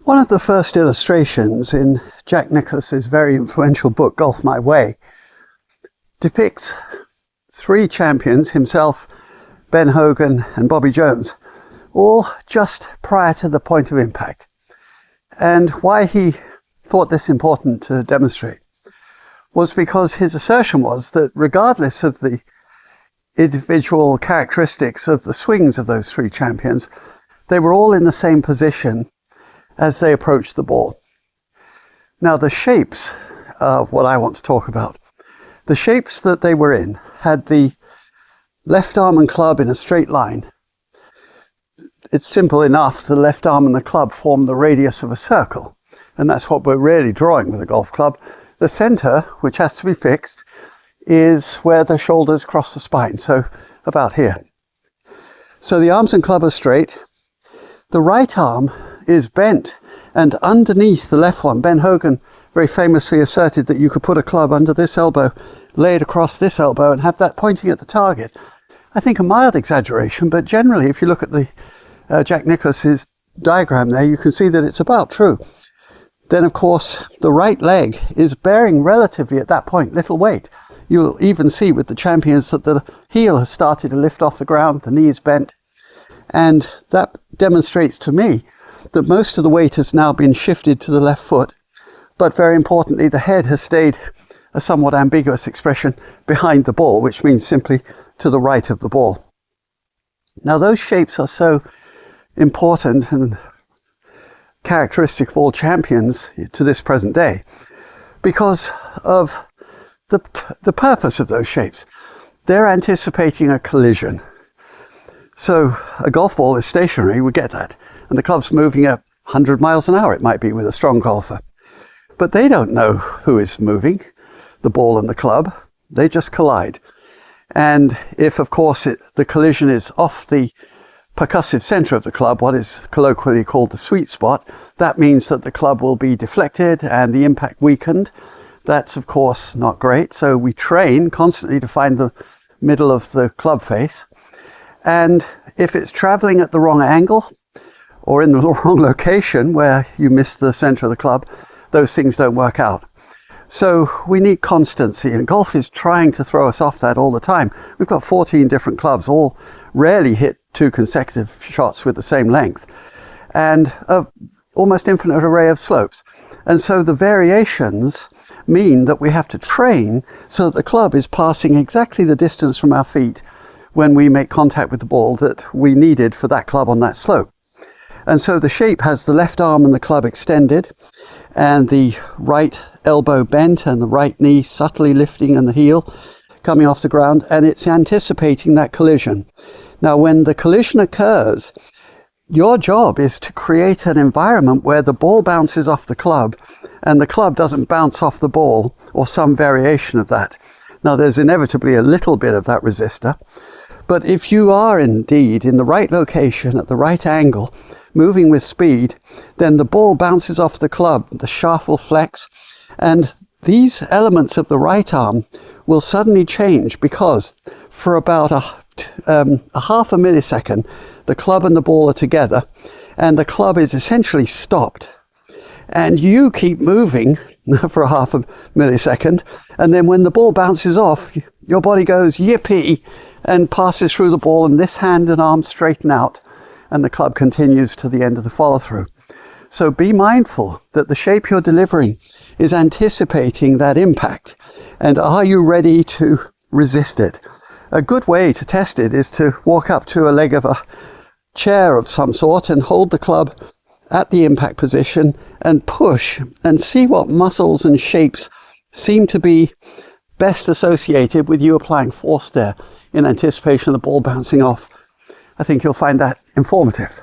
One of the first illustrations in Jack Nicklaus's very influential book, Golf My Way, depicts three champions, himself, Ben Hogan and Bobby Jones, all just prior to the point of impact. And why he thought this important to demonstrate was because his assertion was that regardless of the individual characteristics of the swings of those three champions, they were all in the same position as they approached the ball. Now the shapes are what I want to talk about. The shapes that they were in had the left arm and club in a straight line. It's simple enough. The left arm and the club form the radius of a circle, and that's what we're really drawing with a golf club. The center, which has to be fixed, is where the shoulders cross the spine, so about here. So the arms and club are straight. The right arm is bent, and underneath the left one, Ben Hogan very famously asserted that you could put a club under this elbow, lay it across this elbow, and have that pointing at the target. I think a mild exaggeration, but generally, if you look at the Jack Nicklaus's diagram there, you can see that it's about true. Then, of course, the right leg is bearing relatively at that point little weight. You'll even see with the champions that the heel has started to lift off the ground, the knee is bent, and that demonstrates to me that most of the weight has now been shifted to the left foot, but very importantly, the head has stayed, a somewhat ambiguous expression, behind the ball, which means simply to the right of the ball. Now those shapes are so important and characteristic of all champions to this present day because of the purpose of those shapes. They're anticipating a collision. So a golf ball is stationary, we get that, and the club's moving at 100 miles an hour, it might be, with a strong golfer. But they don't know who is moving, the ball and the club. They just collide. And if, of course, the collision is off the percussive center of the club, what is colloquially called the sweet spot, that means that the club will be deflected and the impact weakened. That's, of course, not great. So we train constantly to find the middle of the club face. And if it's traveling at the wrong angle or in the wrong location where you miss the center of the club, those things don't work out. So we need constancy, and golf is trying to throw us off that all the time. We've got 14 different clubs, all rarely hit 2 consecutive shots with the same length, and an almost infinite array of slopes. And so the variations mean that we have to train so that the club is passing exactly the distance from our feet when we make contact with the ball that we needed for that club on that slope. And so the shape has the left arm and the club extended, and the right elbow bent, and the right knee subtly lifting, and the heel coming off the ground, and it's anticipating that collision. Now, when the collision occurs, your job is to create an environment where the ball bounces off the club, and the club doesn't bounce off the ball, or some variation of that. Now, there's inevitably a little bit of that resistor, but if you are indeed in the right location at the right angle, moving with speed, then the ball bounces off the club, the shaft will flex, and these elements of the right arm will suddenly change because for about a half a millisecond, the club and the ball are together, and the club is essentially stopped. And you keep moving for a half a millisecond, and then when the ball bounces off, your body goes yippee and passes through the ball, and this hand and arm straighten out, and the club continues to the end of the follow-through. So be mindful that the shape you're delivering is anticipating that impact, and are you ready to resist it? A good way to test it is to walk up to a leg of a chair of some sort and hold the club at the impact position and push and see what muscles and shapes seem to be best associated with you applying force there in anticipation of the ball bouncing off. I think you'll find that informative.